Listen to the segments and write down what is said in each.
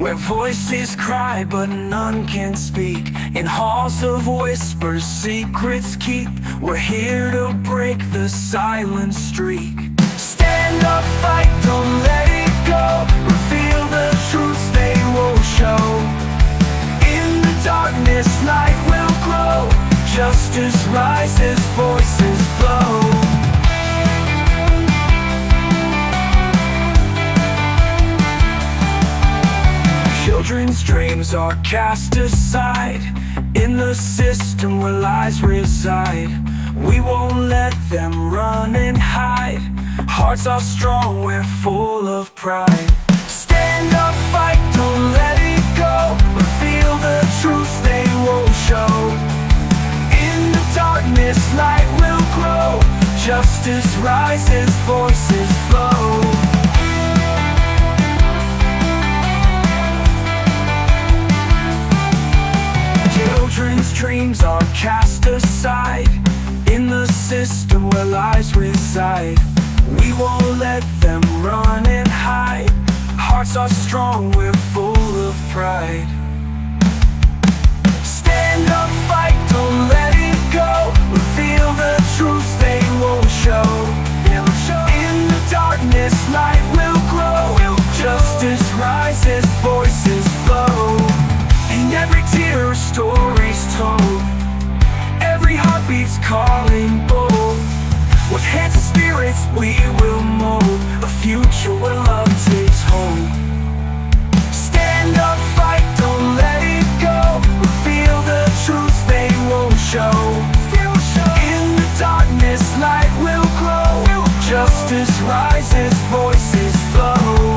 where voices cry but none can speak. In halls of whispers, secrets keep. We're here to break the silent streak. Stand up, fight, don't let it go. Reveal the truths they won't show. In the darkness, light will grow. Justice rises, voices flow. Children's dreams are cast aside in the system where lies reside. We won't let them run and hide. Hearts are strong, we're full of pride. Stand up, fight, don't let it go. Reveal the truth they won't show. In the darkness, light will grow. Justice rises, voices flow. Children's dreams are cast aside in the system where lies reside. We won't let them run and hide. Hearts are strong, we're full of pride. Stand up, fight, don't let it go. Reveal the truths they won't show. In the darkness, light will grow. Justice rises, voices flow. In every tear, a story's told. Every heartbeat's calling bold. With hands and spirits, we will mold a future where love takes hold. Stand up, fight, don't let it go. Reveal the truths they won't show. In the darkness, light will grow. Justice rises, voices flow.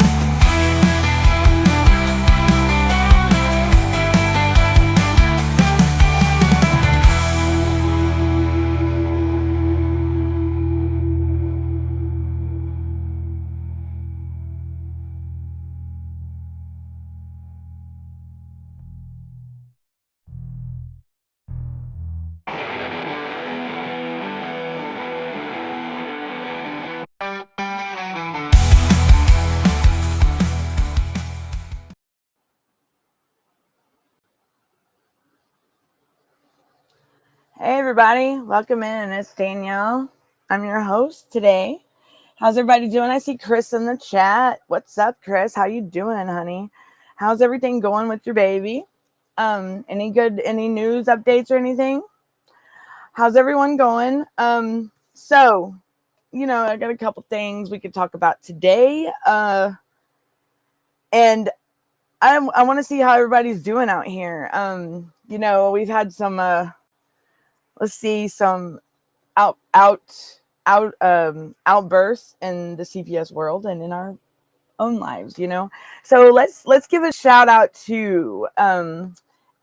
Hey everybody, welcome in. It's Danielle. I'm your host today. How's everybody doing? I see Chris in the chat. What's up, Chris? How you doing, honey? How's everything going with your baby? Any news updates or anything? How's everyone going? So, I got a couple things we could talk about today. And I want to see how everybody's doing out here. We've had some some outbursts in the CPS world and in our own lives, So let's give a shout out to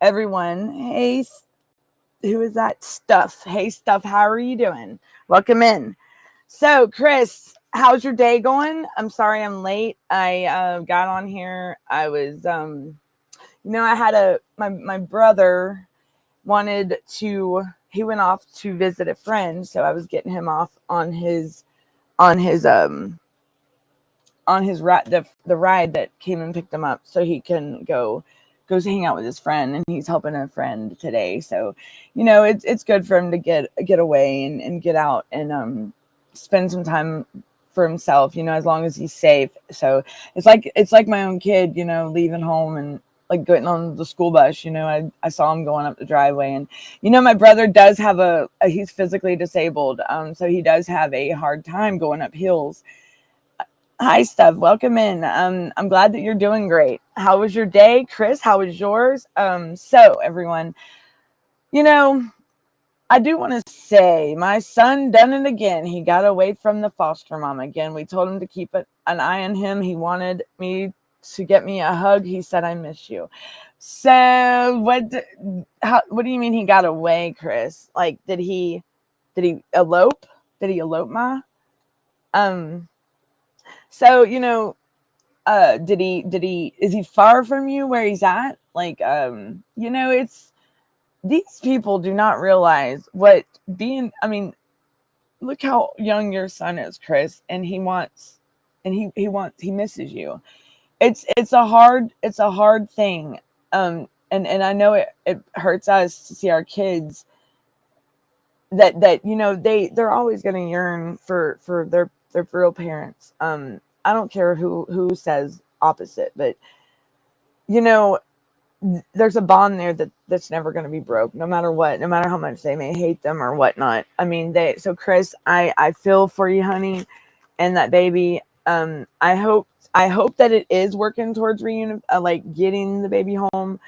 everyone. Hey, who is that? Stuff. Hey, Stuff, how are you doing? Welcome in. So, Chris, how's your day going? I'm sorry I'm late. I got on here. I was I had my brother he went off to visit a friend, so I was getting him off on his ride, the ride that came and picked him up, so he can go hang out with his friend, and he's helping a friend today. So, it's good for him to get away and get out and spend some time for himself, as long as he's safe. So it's like my own kid, leaving home and like getting on the school bus. I saw him going up the driveway, and my brother does have he's physically disabled, so he does have a hard time going up hills. Hi, Stuff, welcome in. I'm glad that you're doing great. How was your day, Chris? How was yours? So everyone, I do want to say my son done it again. He got away from the foster mom again. We told him to keep an eye on him. He wanted me to get me a hug. He said, "I miss you." So what do you mean he got away, Chris? Like, did he elope? Did he elope, Ma? So, is he far from you where he's at? Like, it's, these people do not realize what being, look how young your son is, Chris, and he misses you. it's a hard thing. And I know it hurts us to see our kids that they're always going to yearn for their real parents. I don't care who says opposite, but you know there's a bond there that's never going to be broke, no matter what, no matter how much they may hate them or whatnot. I mean, so Chris, I feel for you, honey, and that baby. I hope that it is working towards reunion, like getting the baby home.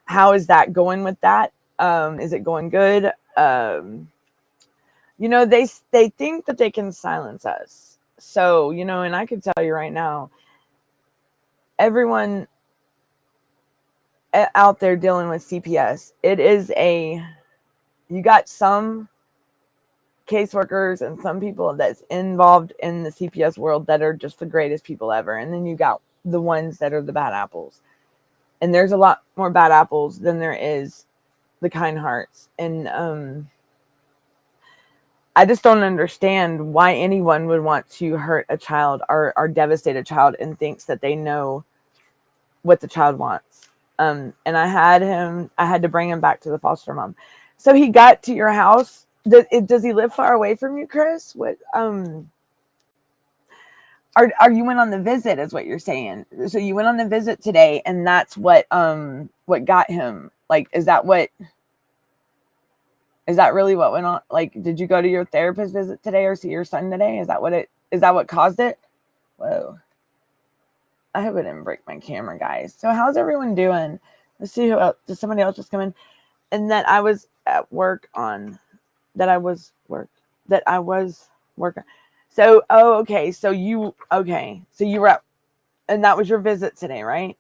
How is that going with that? Is it going good? They think that they can silence us. So, and I can tell you right now, everyone out there dealing with CPS, you got some caseworkers and some people that's involved in the CPS world that are just the greatest people ever. And then you got the ones that are the bad apples. And there's a lot more bad apples than there is the kind hearts. And I just don't understand why anyone would want to hurt a child or devastate a child and thinks that they know what the child wants. And I had to bring him back to the foster mom. So he got to your house. Does he live far away from you, Chris? What, are you went on the visit is what you're saying. So you went on the visit today and that's what got him. Like, is that really what went on? Like, did you go to your therapist visit today or see your son today? Is that what caused it? Whoa. I hope I didn't break my camera, guys. So how's everyone doing? Let's see who else. Did somebody else just come in? And that I was at work on. That I was working. So, okay. So you were at, and that was your visit today, right?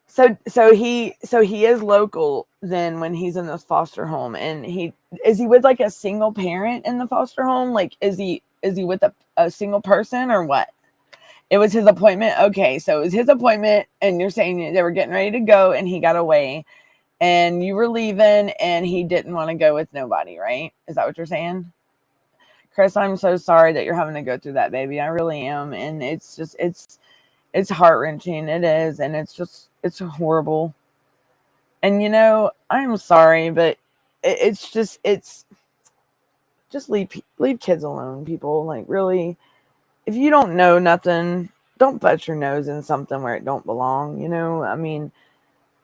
So he is local then when he's in this foster home, and is he with like a single parent in the foster home? Like, is he with a single person or what? It was his appointment. Okay, so it was his appointment, and you're saying they were getting ready to go, and he got away, and you were leaving, and he didn't want to go with nobody, right? Is that what you're saying? Chris, I'm so sorry that you're having to go through that, baby. I really am, and it's heart-wrenching. It is, and it's horrible. And I'm sorry, but it's just leave kids alone, people. Like, really. If you don't know nothing, don't butt your nose in something where it don't belong. I mean,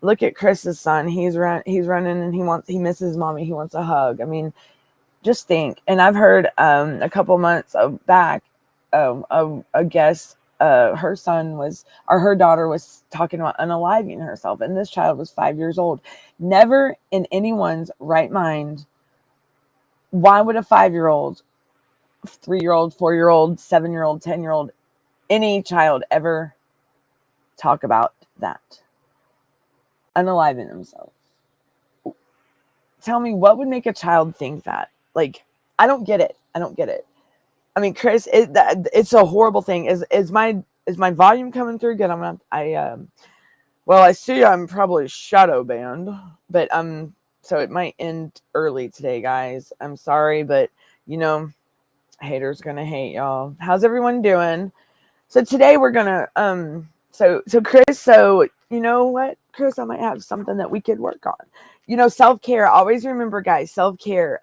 look at Chris's son. He's running and he misses mommy. He wants a hug. I mean, just think. And I've heard a couple months back, a guest, her daughter was talking about unaliving herself, and this child was 5 years old. Never in anyone's right mind. Why would a 5-year-old, 3-year-old, 4-year-old, 7-year-old, 10-year-old, any child ever talk about that? Unaliving themselves. Tell me, what would make a child think that? Like, I don't get it. I mean, Chris, it's a horrible thing. Is my volume coming through good? Well, I see I'm probably shadow banned, but so it might end early today, guys. I'm sorry, but haters gonna hate, y'all. How's everyone doing? So today we're gonna so Chris, so you know what, Chris, I might have something that we could work on. Self-care. Always remember, guys, self-care.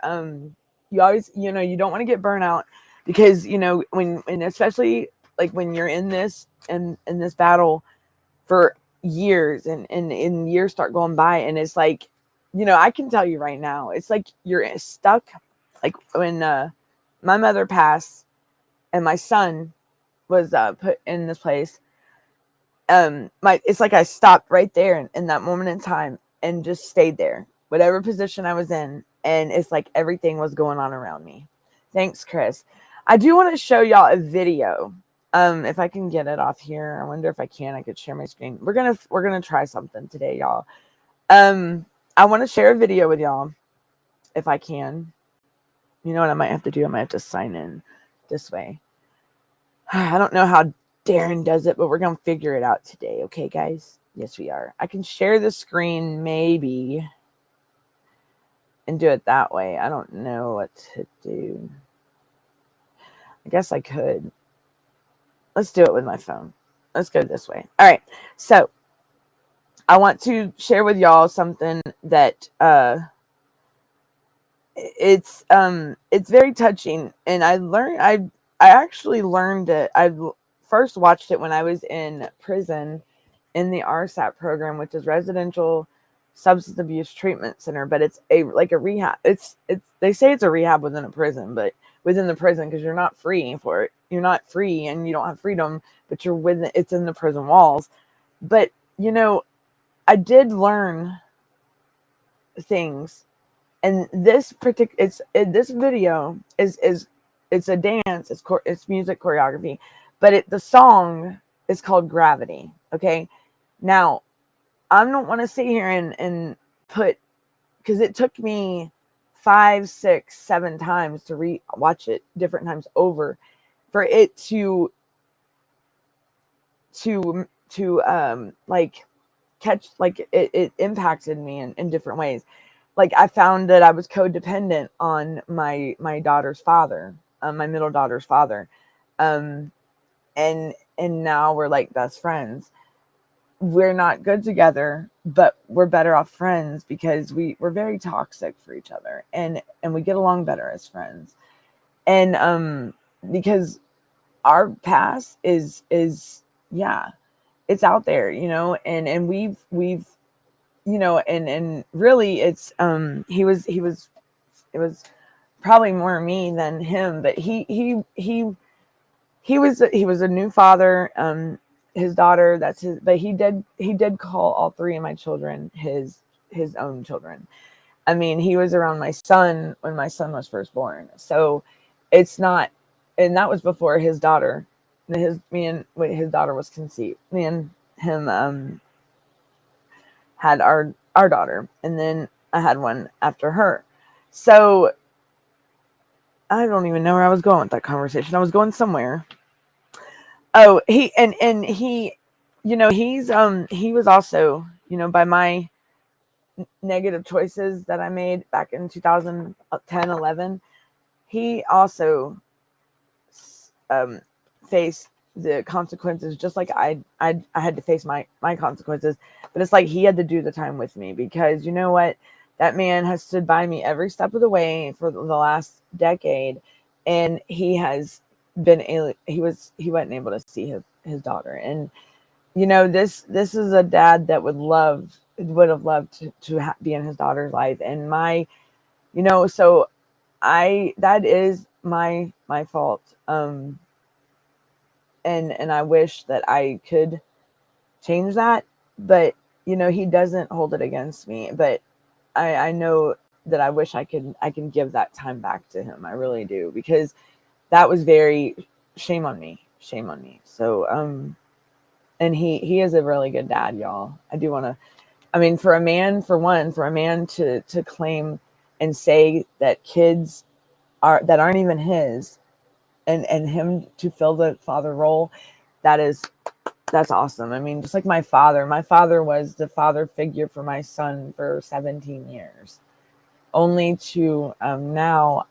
You always, you don't want to get burnout, because and especially like when you're in this battle for years, and years start going by, and it's like, I can tell you right now, it's like you're stuck. Like when my mother passed and my son was put in this place, it's like I stopped right there in that moment in time and just stayed there, whatever position I was in, and it's like everything was going on around me. Thanks, Chris. I do want to show y'all a video. If I can get it off here. I wonder if I could share my screen. We're gonna try something today, y'all. I want to share a video with y'all if I can. You know what I might have to do? I might have to sign in this way. I don't know how Darren does it, but we're going to figure it out today. Okay, guys? Yes, we are. I can share the screen maybe and do it that way. I don't know what to do. I guess I could. let's do it with my phone. Let's go this way. All right. So I want to share with y'all something that it's very touching, and I actually learned it. I first watched it when I was in prison in the RSAP program, which is Residential Substance Abuse Treatment Center, but it's a rehab. It's they say it's a rehab within a prison, but within the prison, because you're not free for it. You're not free and you don't have freedom, but you're within, it's in the prison walls. But I did learn things, and this this video is it's a dance, it's music choreography, but the song is called Gravity. Okay, now I don't want to sit here and put, because it took me 5, 6, 7 times to watch it different times over for it to like catch, like it impacted me in different ways. Like I found that I was codependent on my daughter's father, my middle daughter's father, and now we're like best friends. We're not good together, but we're better off friends because we're very toxic for each other, and we get along better as friends. And because our past is yeah, it's out there, and we've and really it's it was probably more me than him, but he was a new father. His daughter, that's his, but he did call all 3 of my children his own children. I mean, he was around my son when my son was first born, so it's not, and that was before his daughter, his daughter was conceived. Me and him had our daughter, and then I had one after her. So I don't even know where I was going with that conversation. I was going somewhere. Oh, he and he, he was also, by my negative choices that I made back in 2010, 11, he also faced the consequences, just like I had to face my consequences. But it's like he had to do the time with me, because you know what, that man has stood by me every step of the way for the last decade, and he has been he wasn't able to see his daughter. And this is a dad that would have loved to be in his daughter's life. And so that is my fault. And I wish that I could change that, but he doesn't hold it against me. But I know that I wish I can give that time back to him. I really do, because that was very shame on me. So and he is a really good dad, y'all. I do want to, I mean, for a man to claim and say that kids that aren't even his, and him to fill the father role, that's awesome. I mean, just like my father was the father figure for my son for 17 years, only to now,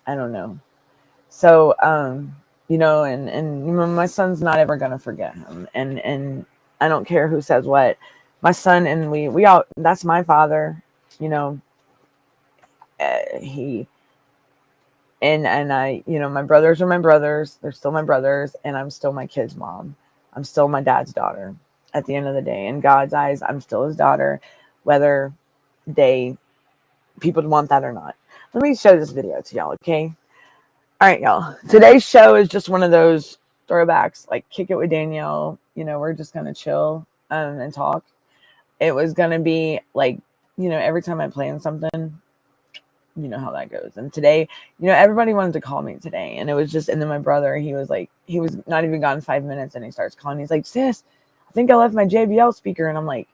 I don't know. So and my son's not ever gonna forget him, and I don't care who says what. My son and we all, that's my father. He and I, my brothers are my brothers. They're still my brothers, and I'm still my kid's mom. I'm still my dad's daughter at the end of the day. In God's eyes, I'm still his daughter, whether people want that or not. Let me show this video to y'all, okay? All right, y'all. Today's show is just one of those throwbacks, like Kick It with Danielle. We're just gonna chill and talk. It was gonna be like, every time I plan something, you know how that goes. And today, everybody wanted to call me today, and it was just, and then my brother, he was not even gone 5 minutes, and he starts calling. He's like, sis, I think I left my JBL speaker. And I'm like,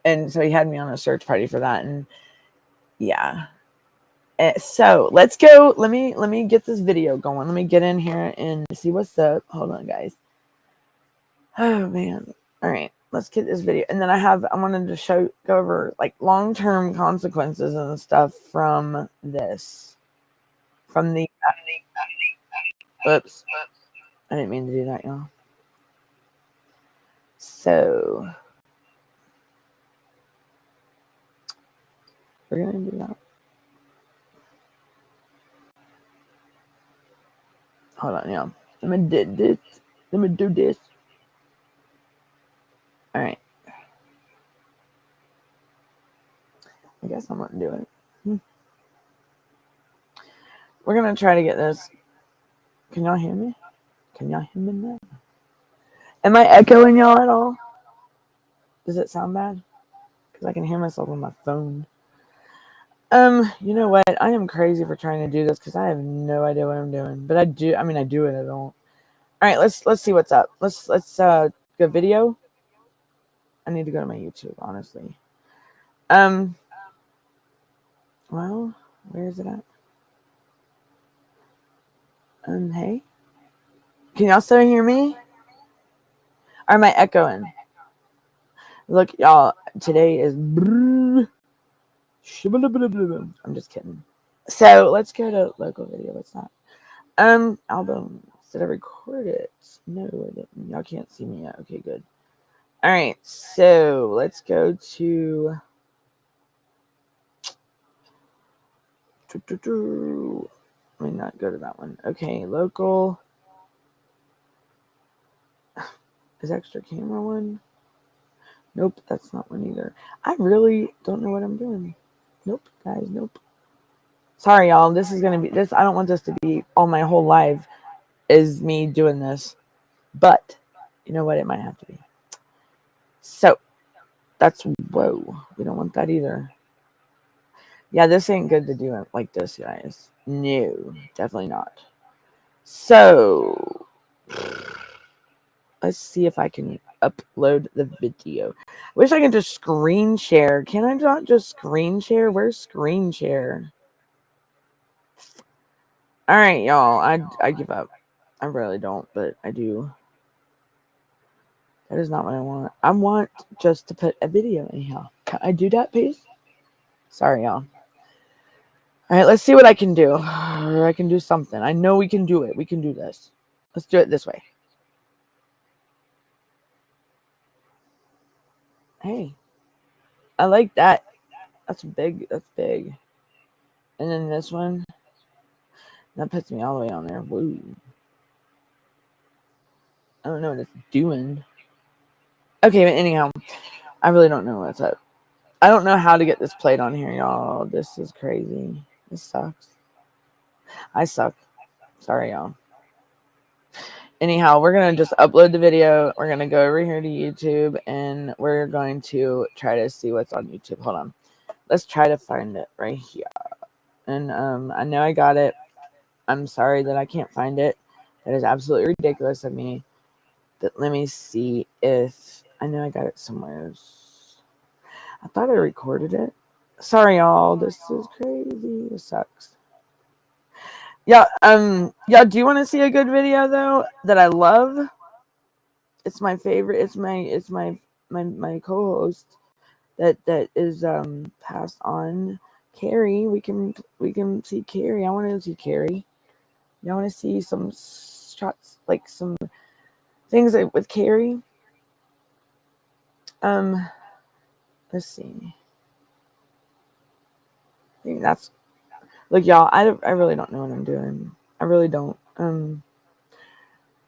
and so he had me on a search party for that. And yeah. So let's go. Let me get this video going. Let me get in here and see what's up. Hold on, guys. Oh man. All right, let's get this video. And then I wanted to go over like long-term consequences and stuff from this, from the oops. I didn't mean to do that, y'all. So we're gonna do that. Hold on, y'all. I'm gonna do this. I'm gonna do this. All right. I guess I'm gonna do it. We're gonna try to get this. Can y'all hear me? Can y'all hear me now? Am I echoing y'all at all? Does it sound bad? Because I can hear myself on my phone. You know what? I am crazy for trying to do this because I have no idea what I'm doing. But I do. I mean, I do it. I don't. All right. Let's see what's up. Let's go video. I need to go to my YouTube, honestly. Well, where is it at? Hey, can y'all still hear me? Or am I echoing? Look, y'all. Today is. I'm just kidding. So let's go to local video. What's that? Albums. Did I record it? No, I didn't. Y'all can't see me yet. Okay, good. All right, so let's go to. Let me not go to that one. Okay, local. Is extra camera one? Nope, that's not one either. I really don't know what I'm doing. Nope, guys, nope. Sorry, y'all. This is gonna be this. I don't want this to be all my whole life is me doing this, but you know what? It might have to be. So that's whoa. We don't want that either. Yeah, this ain't good to do it like this, guys. No, definitely not. So let's see if I can upload the video. Wish I could just screen share. Can I not just screen share? Where's screen share? All right, y'all. I give up. I really don't, but I do. That is not what I want. I want just to put a video anyhow. Can I do that, please? Sorry, y'all. All right, let's see what I can do. I can do something. I know we can do it. We can do this. Let's do it this way. Hey, I like that. That's big. That's big. And then this one, that puts me all the way on there. Woo. I don't know what it's doing. Okay, but anyhow, I really don't know what's up. I don't know how to get this played on here, y'all. This is crazy. This sucks. I suck. Sorry, y'all. Anyhow, we're going to just upload the video. We're going to go over here to YouTube, and we're going to try to see what's on YouTube. Hold on. Let's try to find it right here. And I know I got it. I'm sorry that I can't find it. That is absolutely ridiculous of me. But let me see if I know I got it somewhere. I thought I recorded it. Sorry, y'all. This is crazy. This sucks. Yeah. Yeah. Do you want to see a good video though that I love? It's my favorite. It's my co-host that is passed on. Carrie. We can see Carrie. I want to see Carrie. Y'all want to see some shots, like some things with Carrie? Let's see. I think that's. Look, y'all. I really don't know what I'm doing. I really don't.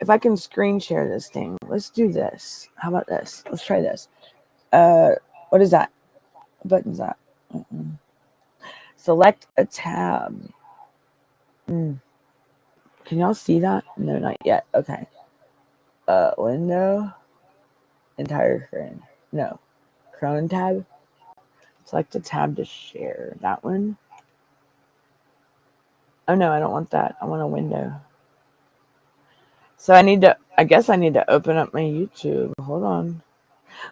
If I can screen share this thing, let's do this. How about this? Let's try this. What is that? What button is that? Select a tab. Can y'all see that? No, not yet. Okay. Window. Entire screen. No. Chrome tab. Select a tab to share. That one. Oh no, I don't want that. I want a window. So I guess I need to open up my YouTube. Hold on.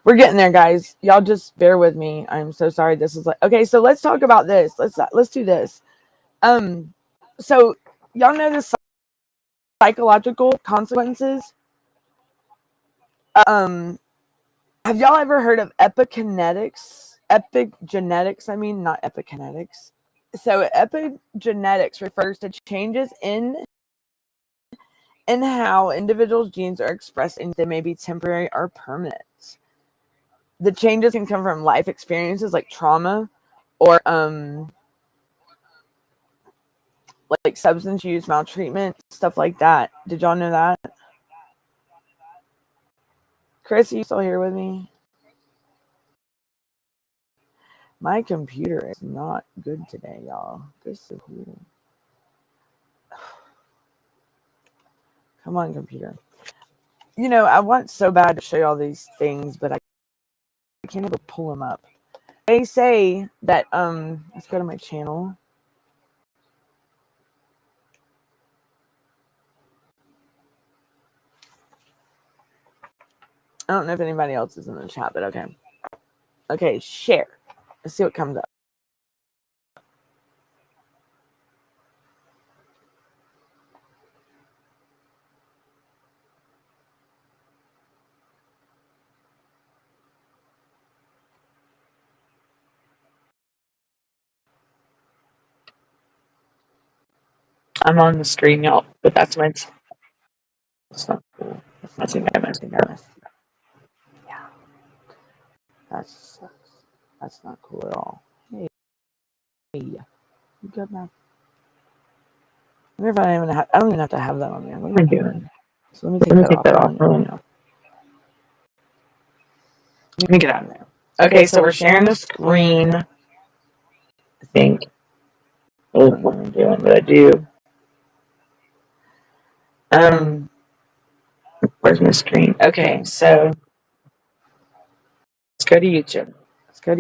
We're getting there, guys. Y'all just bear with me. I'm so sorry. This is like, okay, so let's talk about this. Let's do this. So y'all know the psychological consequences. Have y'all ever heard of epigenetics? Epigenetics, I mean, not epigenetics. So epigenetics refers to changes in and how individuals' genes are expressed, and they may be temporary or permanent. The changes can come from life experiences like trauma or like substance use, maltreatment, stuff like that. Did y'all know that? Chris, are you still here with me? My computer is not good today, y'all. This is cool. Come on, computer. You know, I want so bad to show you all these things, but I can't ever pull them up. They say that let's go to my channel. I don't know if anybody else is in the chat, but okay. Okay, share. Let's see what comes up. I'm on the screen, y'all, but that's my. That's not cool. I think I messed. Yeah, that's not cool at all. Hey, you good now? I wonder if I don't even have to have that on there. What am I doing? So let me take that off. Let me get out of there. Okay, so we're sharing the screen. I think. I don't know what I'm doing, but I do. Where's my screen? Okay, so let's go to YouTube.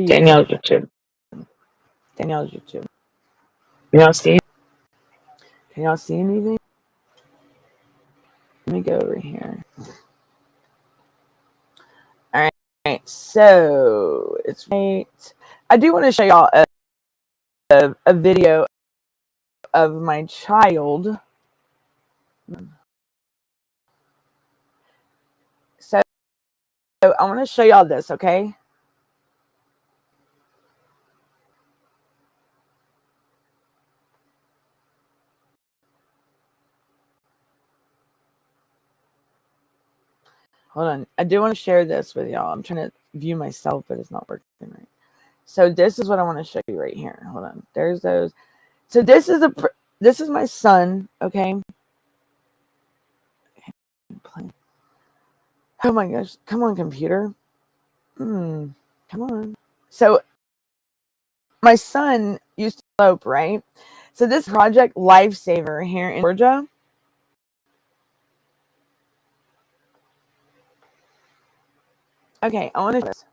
Danielle's YouTube. You all see? Can y'all see anything? Let me go over here. All right, so it's right. I do want to show y'all a video of my child. So I want to show y'all this, okay? Hold on. I do want to share this with y'all. I'm trying to view myself, but it's not working right. So this is what I want to show you right here. Hold on. There's those. So this is my son, okay? Oh my gosh. Come on, computer. Come on. So my son used to elope, right? So this Project Lifesaver here in Georgia. Okay, I want to show this.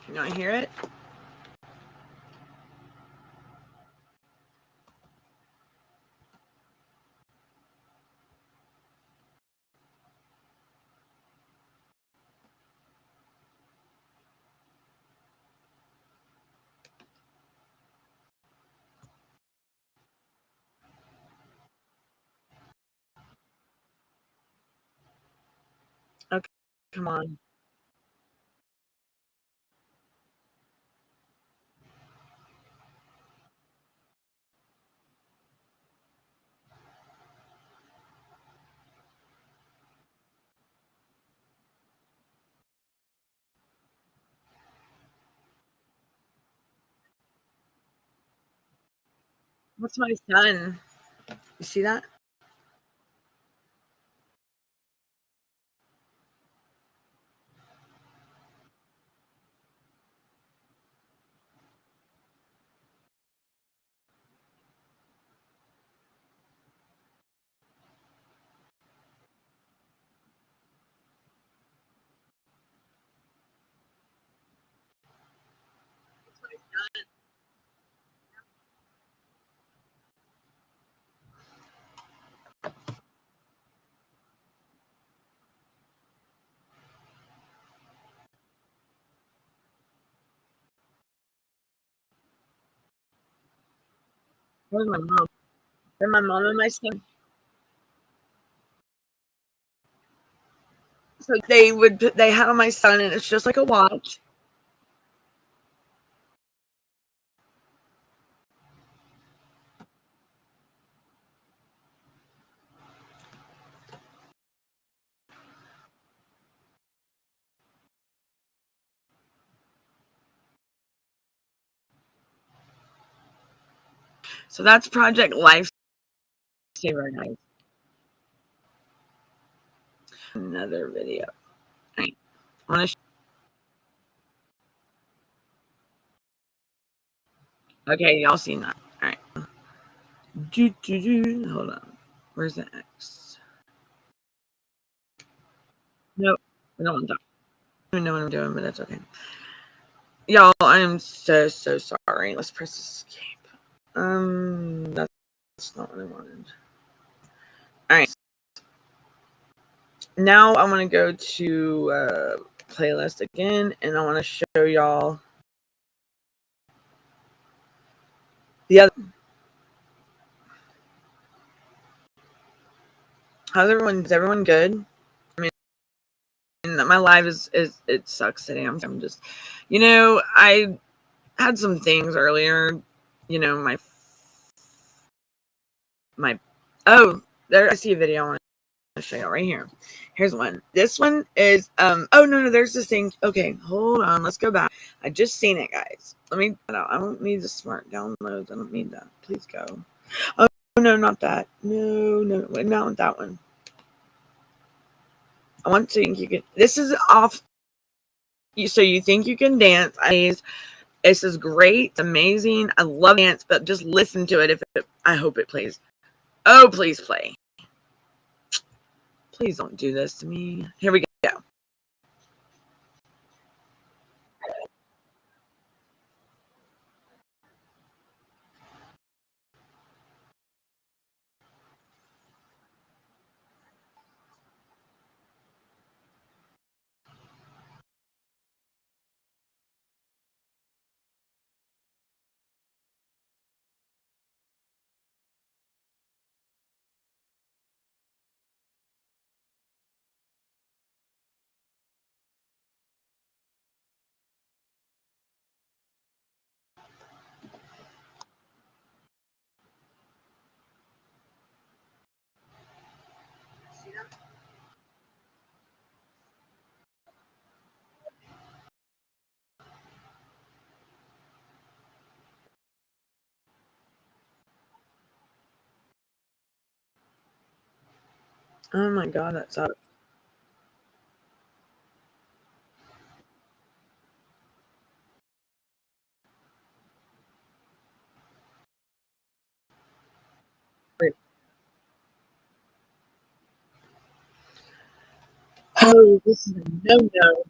Can you hear it? Okay, come on. What's my son? You see that? Where's my mom? Where's my mom and my son? So they had on my son, and it's just like a watch. So that's Project Lifesaver, guys. Another video. All right. I want to. Okay, y'all seen that? All right. Hold on. Where's the X? Nope. I don't want that. I don't know what I'm doing, but that's okay. Y'all, I am so sorry. Let's press escape. That's not what I wanted. All right. Now I want to go to playlist again, and I want to show y'all the other. How's everyone? Is everyone good? I mean, my life is it sucks today. I'm just, I had some things earlier. My oh, there I see a video. I want to show you right here. Here's one. This one is oh no, there's this thing. Okay, hold on. Let's go back. I just seen it, guys. Let me. I don't need the smart downloads. I don't need that. Please go. Oh no, not that. No, not that one. I want to think you can. This is off. So you think you can dance? This is great. It's amazing. I love dance, but just listen to it. I hope it plays. Oh, please play. Please don't do this to me. Here we go. Oh my god, that sucks. Oh, this is a no.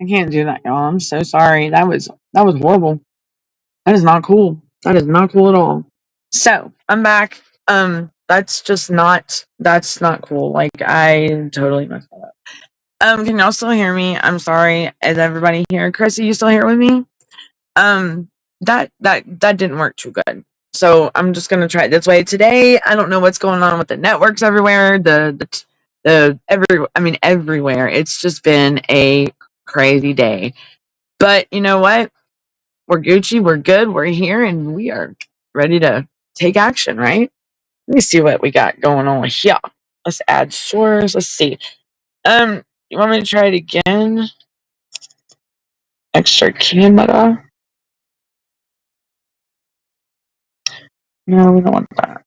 I can't do that, y'all. I'm so sorry. That was horrible. That is not cool. That is not cool at all. So I'm back. That's not cool. Like I totally messed that up. Can y'all still hear me? I'm sorry. Is everybody here? Chrissy, you still here with me? That didn't work too good. So I'm just gonna try it this way today. I don't know what's going on with the networks everywhere. Everywhere. It's just been a crazy day. But you know what? We're Gucci. We're good. We're here, and we are ready to take action. Right? Let me see what we got going on here. Let's add source. Let's see. You want me to try it again? Extra camera. No, we don't want that.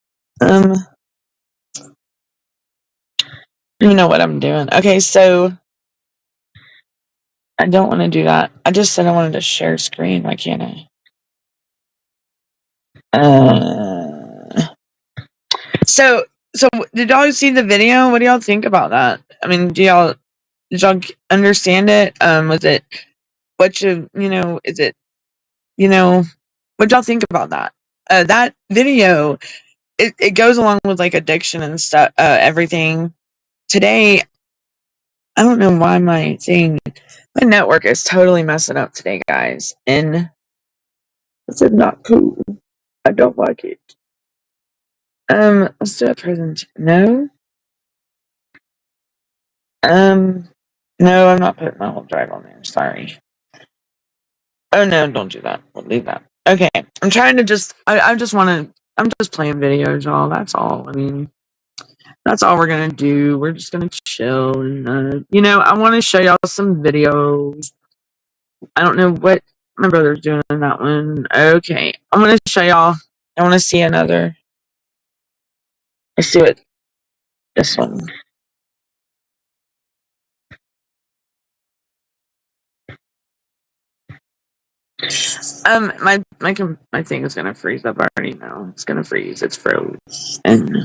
You know what I'm doing. Okay, so I don't want to do that. I just said I wanted to share screen. Why can't I? So did y'all see the video? What do y'all think about that? I mean, did y'all understand it? Was it what is it, what y'all think about that? That video, it goes along with like addiction and stuff, everything. Today, I don't know why my network is totally messing up today, guys. And this is not cool. I don't like it. Let's do a present. No. No, I'm not putting my whole drive on there. Sorry. Oh no, don't do that. We'll leave that. Okay. I'm trying to just I'm just playing videos, y'all. That's all. I mean, that's all we're gonna do. We're just gonna chill and I wanna show y'all some videos. I don't know what my brother's doing in that one. Okay. I'm gonna show y'all. I wanna see another. Let's do it. This one. My thing is gonna freeze up. I already know it's gonna freeze. It's froze. And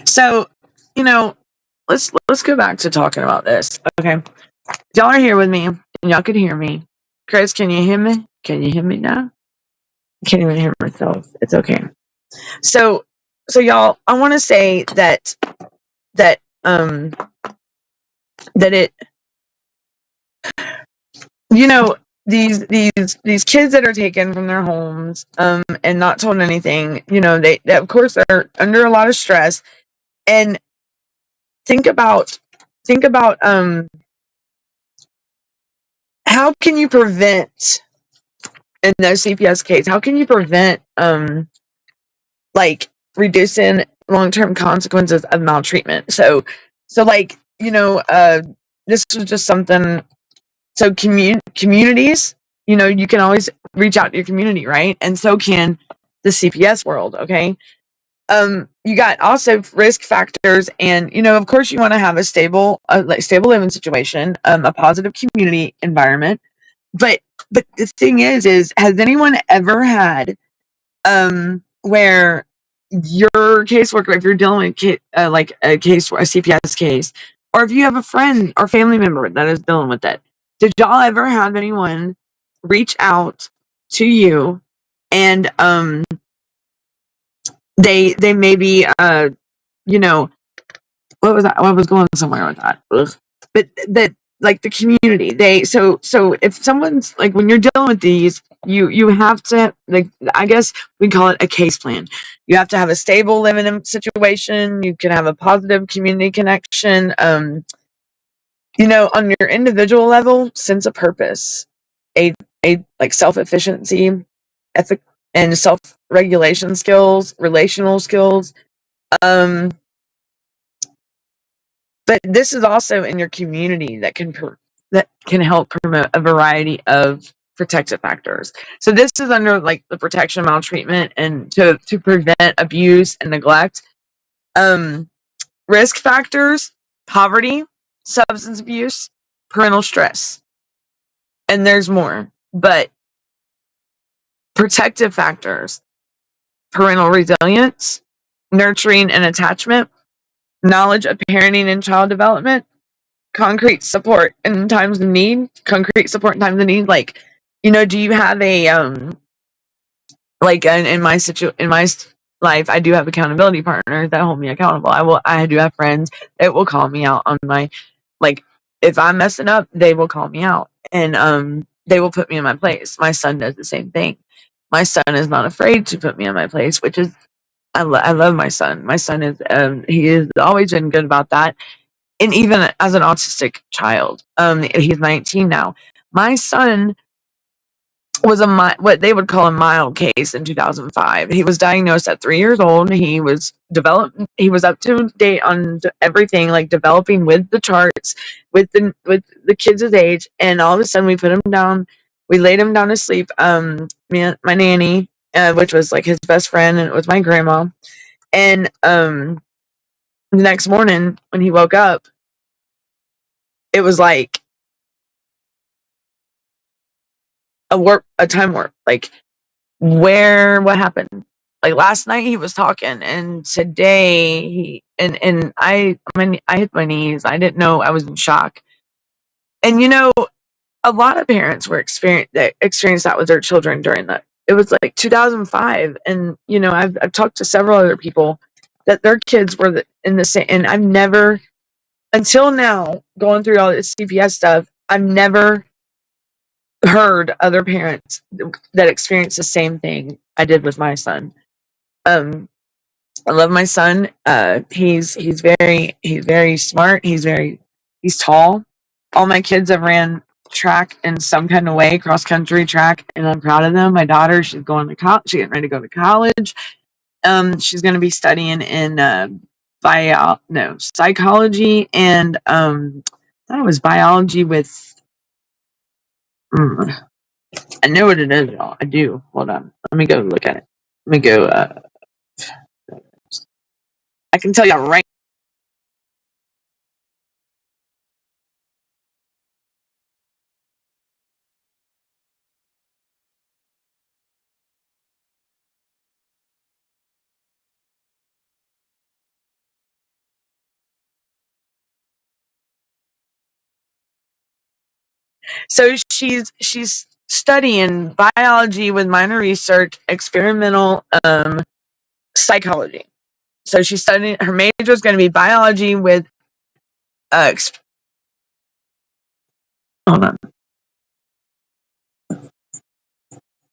so, let's go back to talking about this. Okay, y'all are here with me, and y'all can hear me. Chris, can you hear me? Can you hear me now? I can't even hear myself. It's okay. So y'all, I want to say that that it, these kids that are taken from their homes and not told anything, they of course are under a lot of stress. And think about how can you prevent, in those CPS case, how can you prevent like reducing long-term consequences of maltreatment? So like, this was just something. So communities, you can always reach out to your community, right? And so can the CPS world. Okay. You got also risk factors, and of course you want to have a stable living situation, a positive community environment. But the thing is has anyone ever had where your caseworker, if you're dealing with like a CPS case, or if you have a friend or family member that is dealing with it, did y'all ever have anyone reach out to you and they maybe what was that? I was going somewhere with that. Ugh. But that, like, the community, so if someone's like, when you're dealing with these, you have to, like, I guess we call it a case plan. You have to have a stable living situation. You can have a positive community connection. On your individual level, sense of purpose, a like self-efficiency, ethic, and self-regulation skills, relational skills. But this is also in your community that can help promote a variety of protective factors. So this is under like the protection of maltreatment and to prevent abuse and neglect. Risk factors: poverty, substance abuse, parental stress, and there's more. But protective factors: parental resilience, nurturing and attachment, knowledge of parenting and child development, concrete support in times of need. Like, do you have a like in my life, I do have accountability partners that hold me accountable. I do have friends that will call me out on my, like, if I'm messing up, they will call me out, and they will put me in my place. My son does the same thing. My son is not afraid to put me in my place, which is, I love my son. My son is he has always been good about that. And even as an autistic child, he's 19 now. My son was what they would call a mild case in 2005. He was diagnosed at 3 years old. He was up to date on everything, like developing with the charts, with the kids' his age. And all of a sudden, we put him down. We laid him down to sleep. My nanny, which was like his best friend, and it was my grandma. And the next morning when he woke up, it was like a time warp. Like, what happened? Like last night he was talking, and today I hit my knees. I didn't know. I was in shock. And a lot of parents were experienced that with their children during that. It was like 2005, and I've talked to several other people that their kids were in the same. And I've never, until now, going through all this CPS stuff, I've never heard other parents that experienced the same thing I did with my son. I love my son. He's very smart. He's tall. All my kids have ran track in some kind of way, cross country track, and I'm proud of them. My daughter, she's going to college. She's getting ready to go to college. She's going to be studying in psychology, and I thought it was biology with. I know what it is, y'all. I do. Hold on. Let me go look at it. Let me go. I can tell you right. So she's studying biology with minor research, experimental psychology. So she's studying. Her major is going to be biology with hold on.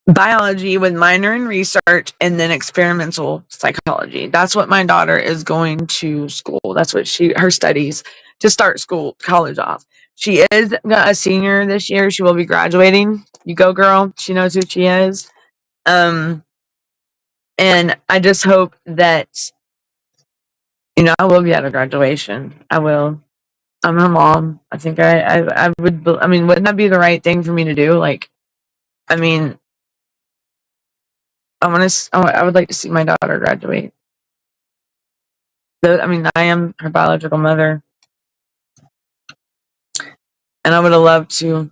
Biology with minor in research and then experimental psychology. That's what my daughter is going to school. That's what her studies to start college off. She is a senior this year. She will be graduating. You go, girl. She knows who she is. And I just hope that I will be at a graduation. I will. I'm her mom. I think I would. I mean, wouldn't that be the right thing for me to do? Like, I mean, I would like to see my daughter graduate. I mean, I am her biological mother, and I would have loved to.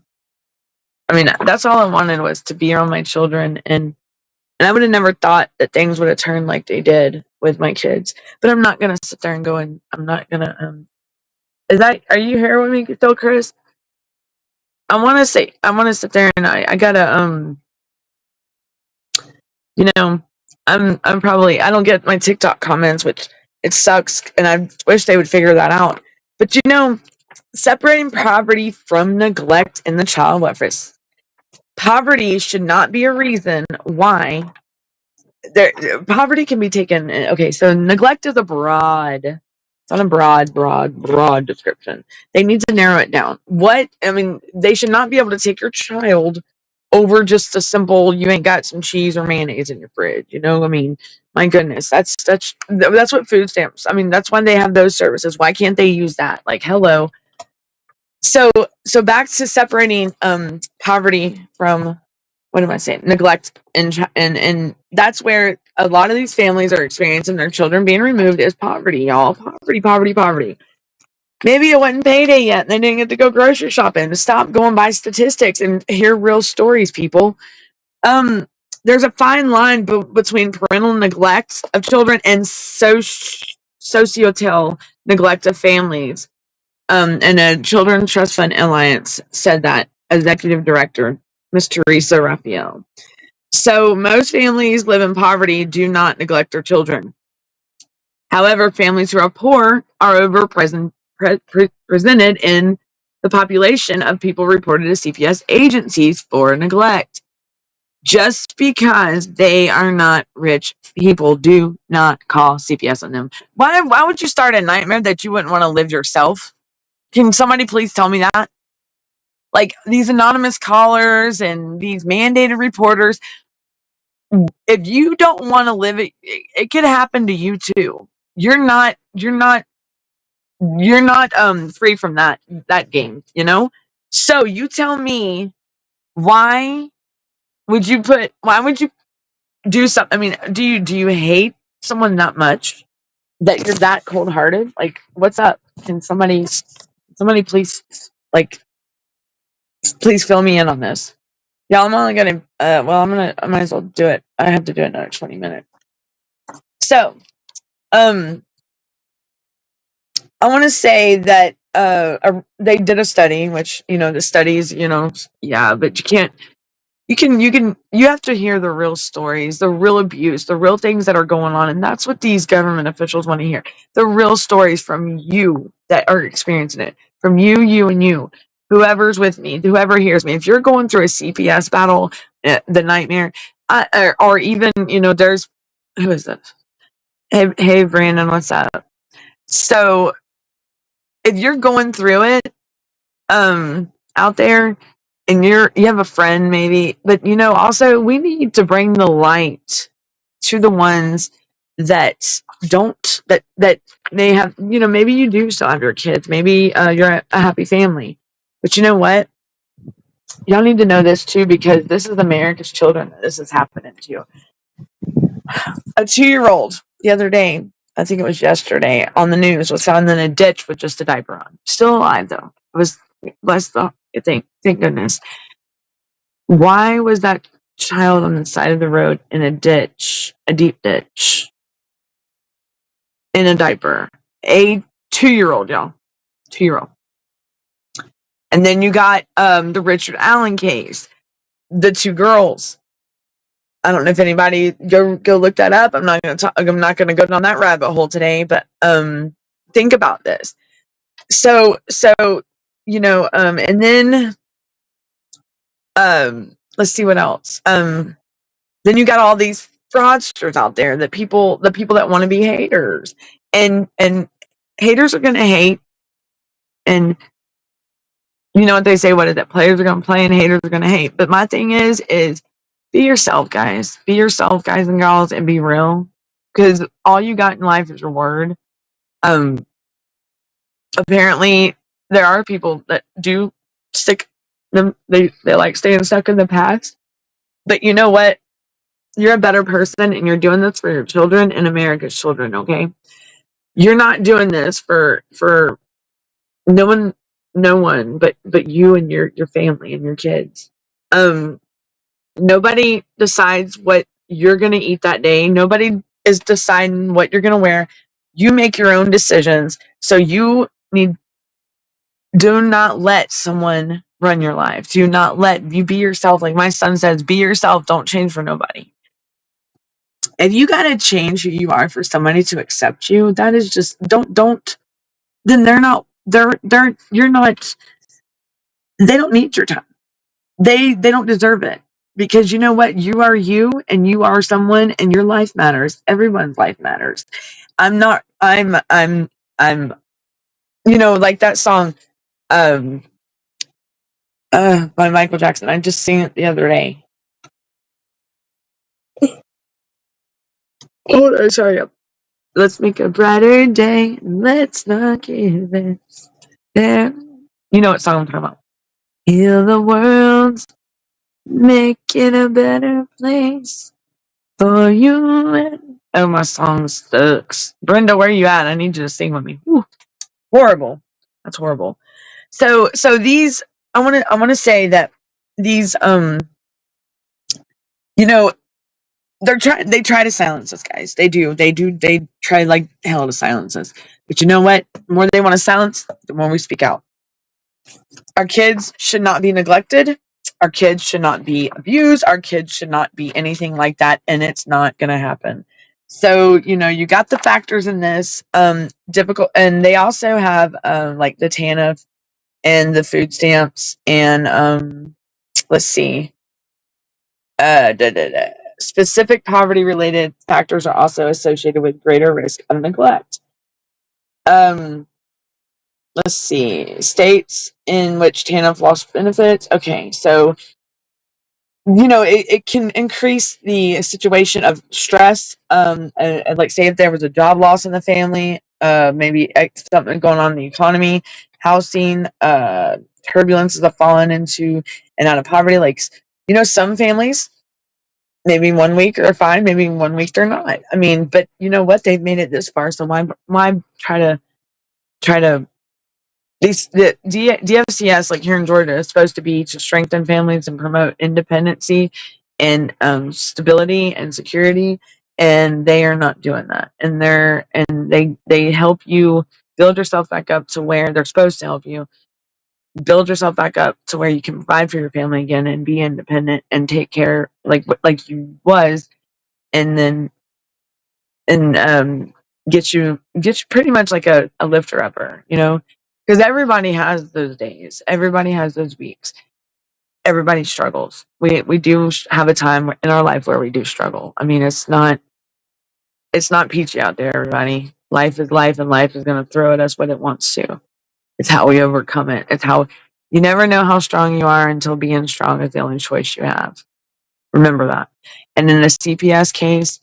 I mean, that's all I wanted was to be around my children, and I would have never thought that things would have turned like they did with my kids. But I'm not gonna sit there and go and I'm not gonna. Are you here with me still, Chris? I want to sit there and I gotta I'm probably, I don't get my TikTok comments, which it sucks, and I wish they would figure that out. But separating poverty from neglect in the child welfare. Poverty should not be a reason why poverty can be taken. Okay, so neglect is it's not a broad description. They need to narrow it down. They should not be able to take your child over just a simple, you ain't got some cheese or mayonnaise in your fridge. My goodness, that's what food stamps. That's why they have those services. Why can't they use that? Like, hello. So back to separating poverty from, what am I saying? Neglect, and that's where a lot of these families are experiencing their children being removed is poverty, y'all. Poverty. Maybe it wasn't payday yet, and they didn't get to go grocery shopping. Stop going by statistics and hear real stories, people. There's a fine line between parental neglect of children and societal neglect of families. And a Children's Trust Fund Alliance said that, executive director, Ms. Teresa Raphael. So most families live in poverty do not neglect their children. However, families who are poor are overrepresented in the population of people reported to CPS agencies for neglect. Just because they are not rich people, do not call CPS on them. Why would you start a nightmare that you wouldn't want to live yourself? Can somebody please tell me that? Like, these anonymous callers and these mandated reporters, if you don't want to live it, it could happen to you too. You're not free from that game, So you tell me, why would you do something? Do you hate someone that much that you're that cold-hearted? Like, what's up? Can somebody Somebody please, please fill me in on this. Yeah, I'm only gonna. Well, I might as well do it. I have to do it another 20 minutes. So, I want to say that they did a study, which the studies, yeah, but you have to hear the real stories, the real abuse, the real things that are going on, and that's what these government officials want to hear. The real stories from you that are experiencing it, from you, and you. Whoever's with me, whoever hears me. If you're going through a CPS battle, the nightmare, or even there's who is this? Hey, Brandon, what's up? So if you're going through it, out there, and you have a friend maybe, but also we need to bring the light to the ones that don't that they have. Maybe you do still have your kids, maybe you're a happy family, but you know what, y'all need to know this too, because this is America's children that this is happening to. A 2-year-old the other day, I think it was yesterday, on the news, was found in a ditch with just a diaper on. Still alive though. It was blessed. Thank goodness. Why was that child on the side of the road in a ditch, a deep ditch, in a diaper? A 2-year-old, y'all. 2-year-old. And then you got the Richard Allen case, the 2 girls. I don't know if anybody go look that up. I'm not gonna go down that rabbit hole today, but think about this. So and then let's see what else. Then you got all these fraudsters out there, the people that want to be haters, and haters are gonna hate, and you know what they say, what is it? Players are gonna play and haters are gonna hate. But my thing is be yourself, guys. Be yourself, guys and girls, and be real. Because all you got in life is your word. Apparently there are people that do stick them, they like staying stuck in the past. But you know what? You're a better person, and you're doing this for your children and America's children, okay? You're not doing this for no one but you and your family and your kids. Nobody decides what you're going to eat that day. Nobody is deciding what you're going to wear. You make your own decisions. So do not let someone run your life. Do not let you be yourself. Like my son says, be yourself. Don't change for nobody. If you got to change who you are for somebody to accept you, that is just, don't, then you're not, they don't need your time. They don't deserve it, because you know what, you are you, and you are someone, and your life matters. Everyone's life matters. I'm like that song by Michael Jackson. I just seen it the other day. Oh, sorry. Let's make a brighter day. Let's not give it there. You know what song I'm talking about. Heal the world, make it a better place for you. Oh, my song sucks. Brenda, where you at? I need you to sing with me. Whew. Horrible. That's horrible. So these, I want to say that these, they try to silence us, guys. They try like hell to silence us. But you know what? The more they want to silence, the more we speak out. Our kids should not be neglected. Our kids should not be abused. Our kids should not be anything like that. And it's not going to happen. So, you got the factors in this, difficult. And they also have, like the TANF and the food stamps and, let's see, specific poverty related factors are also associated with greater risk of neglect. Let's see, states in which TANF lost benefits. Okay, so it can increase the situation of stress. And like, say if there was a job loss in the family, maybe something going on in the economy, housing, turbulences have fallen into and out of poverty. Like, some families, maybe 1 week are fine, maybe 1 week they're not. I mean, but you know what? They've made it this far, so why try to the DFCS, like here in Georgia, is supposed to be to strengthen families and promote independency and stability and security, and they are not doing that. And they help you build yourself back up to where they're supposed to help you build yourself back up to where you can provide for your family again and be independent and take care like you was, and then and get you pretty much like a lifter upper, because everybody has those days, everybody has those weeks, everybody struggles. We do have a time in our life where we do struggle. I mean, it's not peachy out there, everybody. Life is life, and life is going to throw at us what it wants to. It's how we overcome it. It's how you never know how strong you are until being strong is the only choice you have. Remember that. And in a CPS case,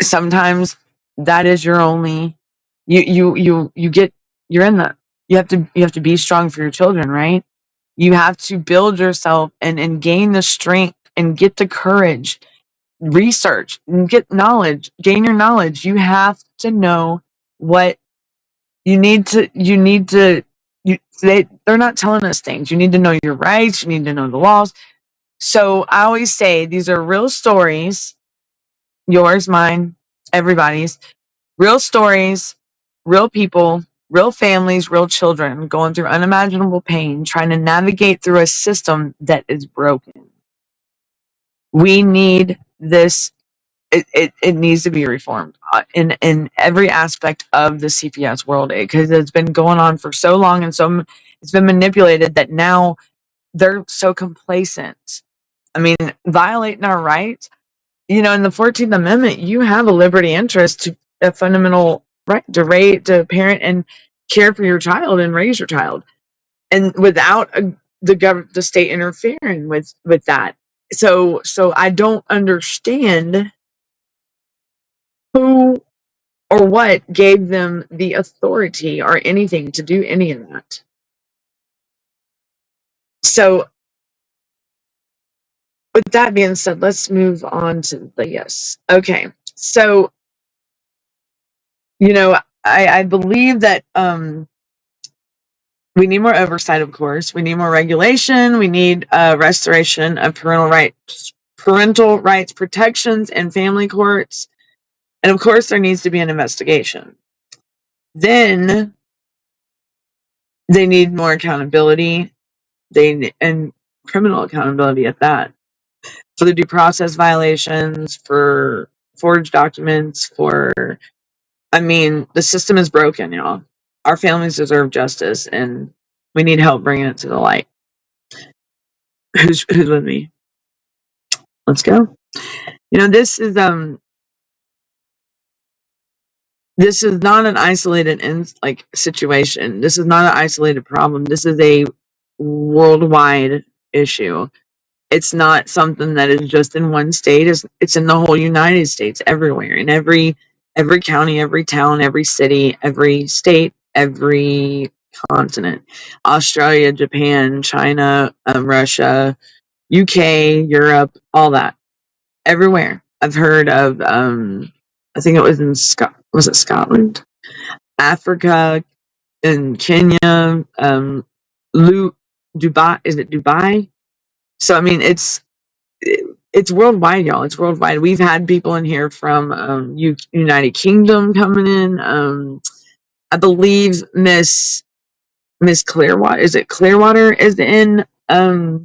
sometimes that is your only you're in that. You have to be strong for your children, right? You have to build yourself and gain the strength and get the courage, research and get knowledge, gain your knowledge. You have to know what they're not telling us things. You need to know your rights, you need to know the laws. So I always say these are real stories, yours, mine, everybody's. Real stories, real people, real families, real children going through unimaginable pain, trying to navigate through a system that is broken. We need this. It needs to be reformed in every aspect of the CPS world, because it's been going on for so long, and so it's been manipulated that now they're so complacent. I mean, violating our rights. In the 14th Amendment, you have a liberty interest to a fundamental right to parent and care for your child and raise your child, and without the state interfering with that. So I don't understand who or what gave them the authority or anything to do any of that. So with that being said, let's move on to the yes. Okay. So, I believe that we need more oversight, of course. We need more regulation. We need restoration of parental rights protections and family courts. And of course, there needs to be an investigation. Then they need more accountability. And criminal accountability at that, for the due process violations, for forged documents, the system is broken, y'all. Our families deserve justice, and we need help bringing it to the light. Who's with me? Let's go. This is not an isolated situation. This is not an isolated problem. This is a worldwide issue. It's not something that is just in one state. It's in the whole United States, everywhere, in every county, every town, every city, every state, every continent. Australia, Japan, China, Russia, UK, Europe, all that. Everywhere. I've heard of I think it was in Scotland? Africa, in Kenya, Dubai. Is it Dubai? So it's worldwide, y'all. It's worldwide. We've had people in here from United Kingdom coming in. I believe Miss Clearwater. Is it Clearwater? Is in UK,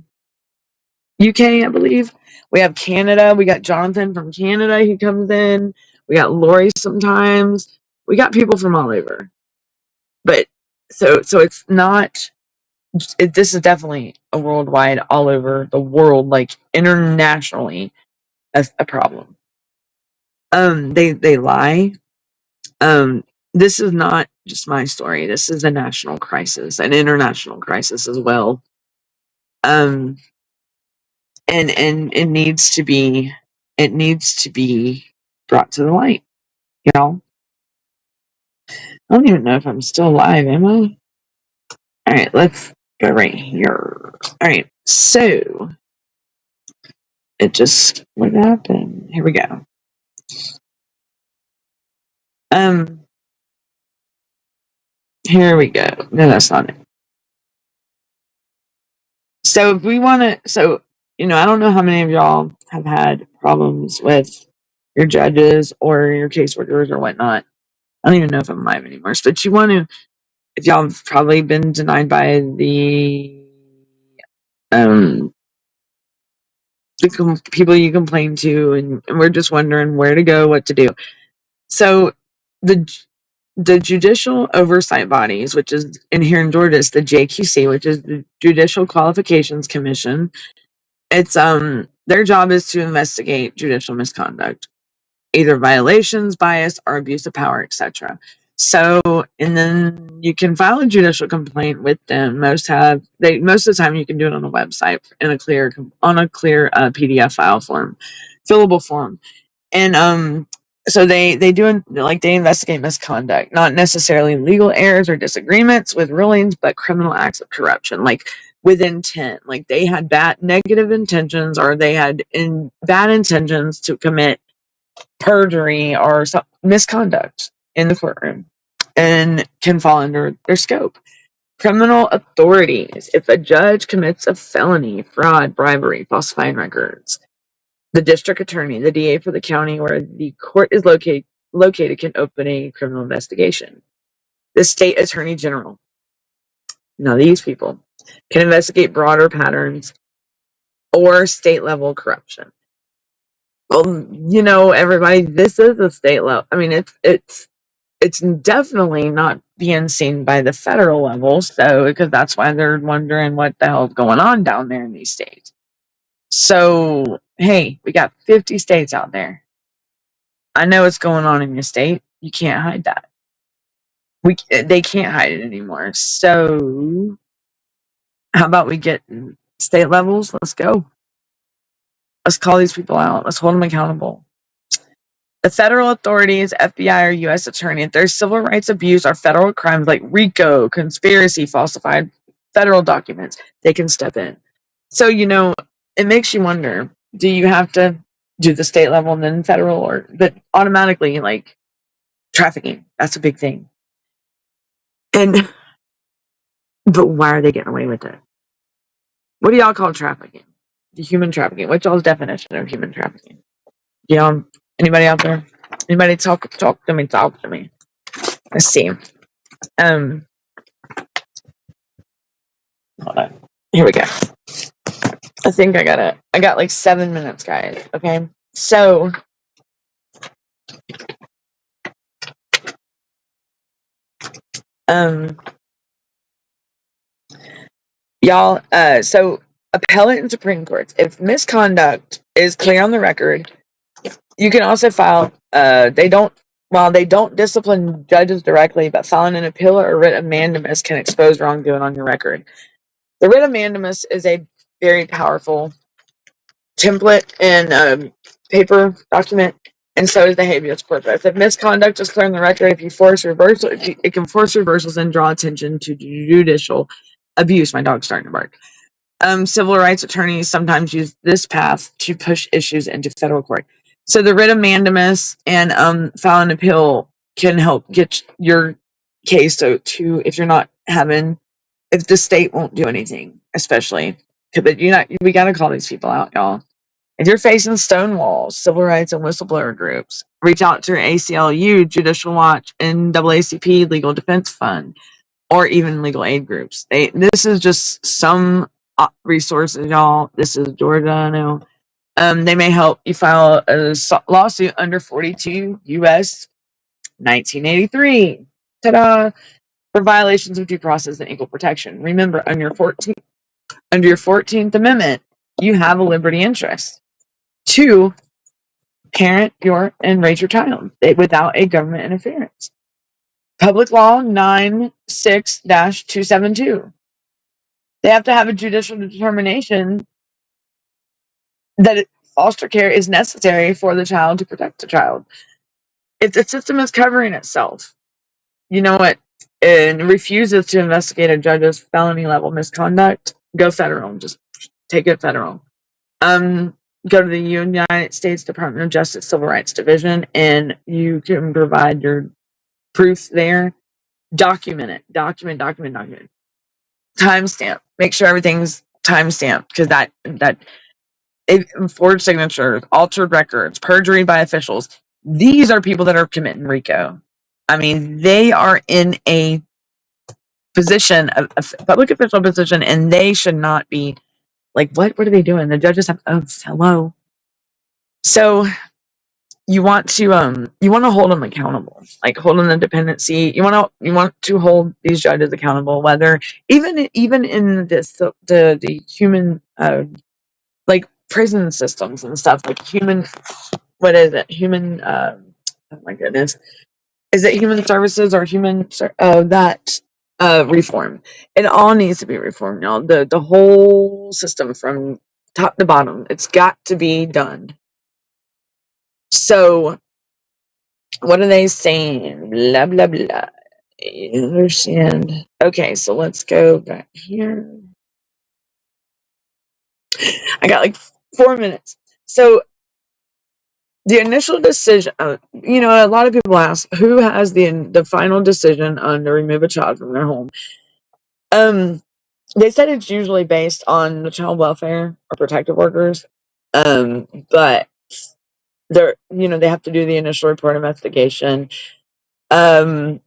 I believe. We have Canada. We got Jonathan from Canada. He comes in. We got Lori sometimes. We got people from all over. But so it's not. This is definitely a worldwide, all over the world, like internationally, a problem. They lie. This is not just my story. This is a national crisis, an international crisis as well. And it needs to be brought to the light. I don't even know if I'm still alive, am I? All right, let's go right here. All right, so what happened? Here we go. Here we go. No, that's not it. So if we want to, I don't know how many of y'all have had problems with your judges or your caseworkers or whatnot. I don't even know if I'm live anymore. But you want to, if y'all have probably been denied by the people you complain to, and we're just wondering where to go, what to do. So the judicial oversight bodies, which is in here in Georgia, is the JQC, which is the Judicial Qualifications Commission. It's their job is to investigate judicial misconduct, either violations, bias, or abuse of power, etc. So, and then you can file a judicial complaint with them. Most of the time you can do it on a website in a clear PDF file form, fillable form. And so they do, like, they investigate misconduct, not necessarily legal errors or disagreements with rulings, but criminal acts of corruption, like with intent. Like they had bad negative intentions, or they had bad intentions to commit perjury or misconduct in the courtroom, and can fall under their scope. Criminal authorities: if a judge commits a felony, fraud, bribery, falsifying records, the district attorney, the DA for the county where the court is located can open a criminal investigation. The state attorney general, now these people, can investigate broader patterns or state level corruption. Well, everybody, this is a state level. I mean, it's definitely not being seen by the federal level, so because that's why they're wondering what the hell is going on down there in these states. So, hey, we got 50 states out there. I know what's going on in your state. You can't hide that. They can't hide it anymore. So, how about we get state levels? Let's go. Let's call these people out. Let's hold them accountable. The federal authorities, FBI or U.S. attorney, if there's civil rights abuse or federal crimes like RICO, conspiracy, falsified federal documents, they can step in. So, it makes you wonder, do you have to do the state level and then federal, but automatically, like trafficking, that's a big thing. But why are they getting away with it? What do y'all call trafficking? The human trafficking. What's y'all's definition of human trafficking? Anybody out there? Anybody talk to me? Talk to me. Let's see. Hold on. Here we go. I think I got like 7 minutes, guys. Okay. So y'all, so appellate and Supreme Courts, if misconduct is clear on the record, you can also file, while they don't discipline judges directly, but filing an appeal or writ of mandamus can expose wrongdoing on your record. The writ of mandamus is a very powerful template and paper document, and so is the habeas corpus. If misconduct is clear on the record, if you force reversal, it can force reversals and draw attention to judicial abuse. My dog's starting to bark. Civil rights attorneys sometimes use this path to push issues into federal court. So the writ of mandamus and file an appeal can help get your case to if you're not having, if the state won't do anything, especially. But we got to call these people out, y'all. If you're facing stonewalls, civil rights and whistleblower groups, reach out to your ACLU, Judicial Watch, NAACP, Legal Defense Fund, or even legal aid groups. This is just some resources, y'all. This is Georgia, I know. They may help you file a lawsuit under 42 U.S. 1983. Ta-da! For violations of due process and equal protection. Remember, under your 14th Amendment, you have a liberty interest to parent and raise your child without a government interference. Public Law 96-272. They have to have a judicial determination that foster care is necessary for the child to protect the child. If the system is covering itself, you know what, and refuses to investigate a judge's felony level misconduct, go federal. Just take it federal. Go to the United States Department of Justice Civil Rights Division, and you can provide your proof there Document it. Document. Timestamp. Make sure everything's timestamped, because that forged signatures, altered records, perjury by officials. These are people that are committing RICO. I mean, they are in a position, a public official position, and they should not be like, what are they doing? The judges have, oh, hello. So you want to hold them accountable, like hold them in the dependency. You want to hold these judges accountable, whether even in this the human like prison systems and stuff, like human, what is it, human oh my goodness, is it human services or human that reform? It all needs to be reformed, y'all. The whole system from top to bottom, it's got to be done. So what are they saying? Blah blah blah. You understand? Okay, so let's go back here. I got like 4 minutes. So the initial decision, a lot of people ask, who has the final decision on to remove a child from their home? They said it's usually based on the child welfare or protective workers, but they have to do the initial report investigation, but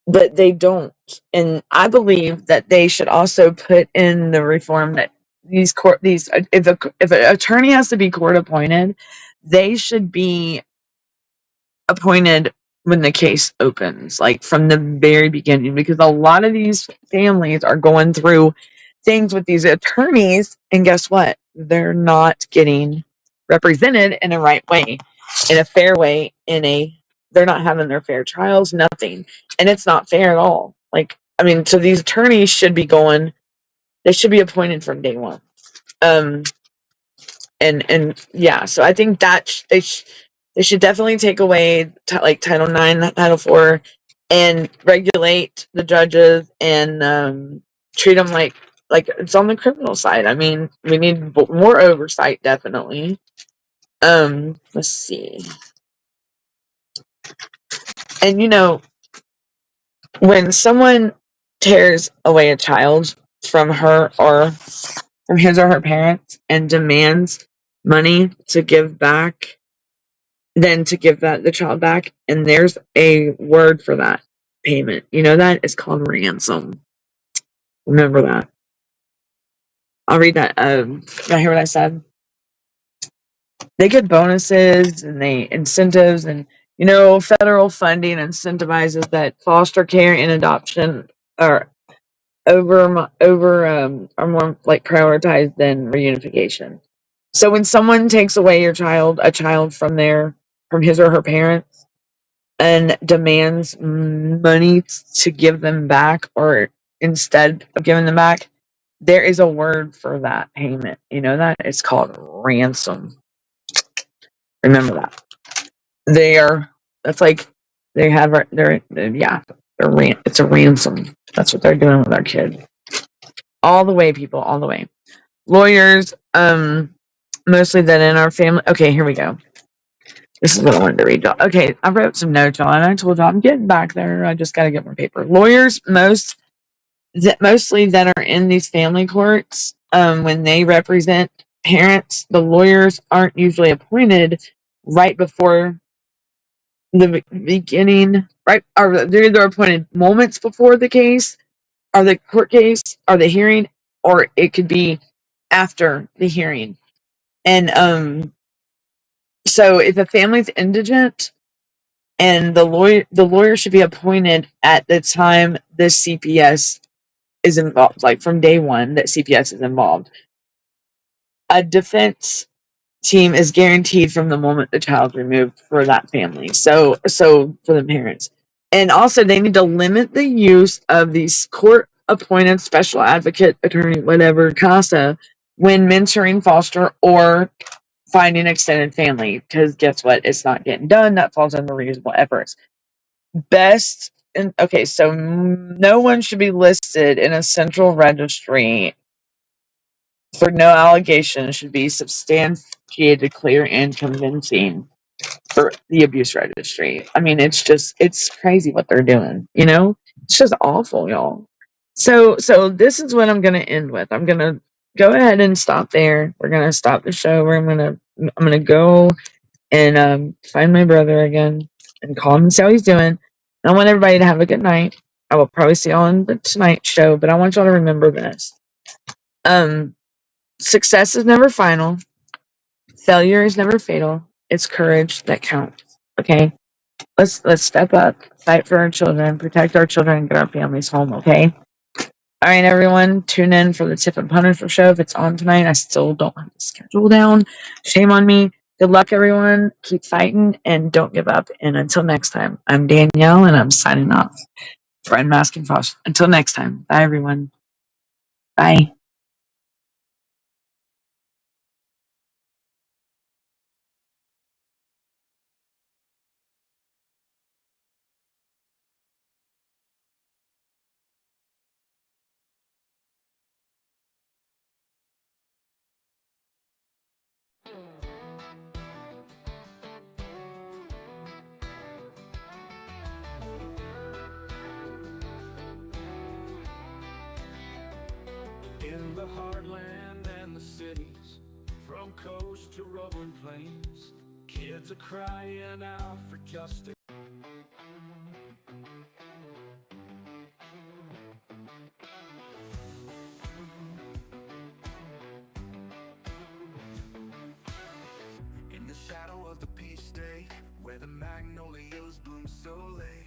they don't. And I believe that they should also put in the reform that if an attorney has to be court appointed, they should be appointed when the case opens, like from the very beginning, because a lot of these families are going through things with these attorneys, and guess what? They're not getting represented in a right way, in a fair way, they're not having their fair trials, nothing. And it's not fair at all. Like, I mean, so these attorneys should be they should be appointed from day one. And yeah, so I think that they should definitely take away like Title IX, Title IV, and regulate the judges, and treat them like it's on the criminal side. I mean, we need more oversight, definitely. Let's see. And when someone tears away a child from her or from his or her parents and demands money to give back, then to give the child back, and there's a word for that payment. That is called ransom. Remember that. I'll read that. Did I hear what I said? They get bonuses and incentives, and federal funding incentivizes that foster care and adoption are are more like prioritized than reunification. So when someone takes away a child from his or her parents and demands money to give them back, or instead of giving them back, there is a word for that payment. That is called ransom. Remember that. That's like it's a ransom. That's what they're doing with our kid. All the way, people, all the way. Lawyers, mostly that in our family. Okay, here we go. This is what I wanted to read, y'all. Okay, I wrote some notes, y'all, and I told y'all I'm getting back there. I just got to get more paper. Lawyers, mostly that are in these family courts, when they represent parents, the lawyers aren't usually appointed right before the beginning, right? Or they're either appointed moments before the case, or the court case, or the hearing, or it could be after the hearing. And so if a family's indigent, and the lawyer should be appointed at the time the CPS is involved, like from day one that CPS is involved. A defense team is guaranteed from the moment the child's removed for that family. So for the parents. And also they need to limit the use of these court appointed special advocate, attorney, whatever, CASA, when mentoring foster or finding extended family, because guess what? It's not getting done. That falls under reasonable efforts. So no one should be listed in a central registry for no allegation should be substantiated, clear, and convincing. for the abuse registry. I mean, it's crazy what they're doing, you know? It's just awful, y'all. So this is what I'm gonna end with. I'm gonna go ahead and stop there. We're gonna stop the show. I'm gonna go and find my brother again and call him and see how he's doing. I want everybody to have a good night. I will probably see y'all on the tonight show, but I want y'all to remember this. Success is never final. Failure is never fatal. It's courage that counts. Okay? Let's step up, fight for our children, protect our children, and get our families home, okay? All right, everyone, tune in for the Tip and Punishment show if it's on tonight. I still don't have the schedule down. Shame on me. Good luck, everyone. Keep fighting and don't give up. And until next time, I'm Danielle and I'm signing off for Unmasking Foster. Until next time, bye, everyone. Bye. In the heartland and the cities, from coast to rolling plains, kids are crying out for justice. In the shadow of the peace day, where the magnolias bloom so late,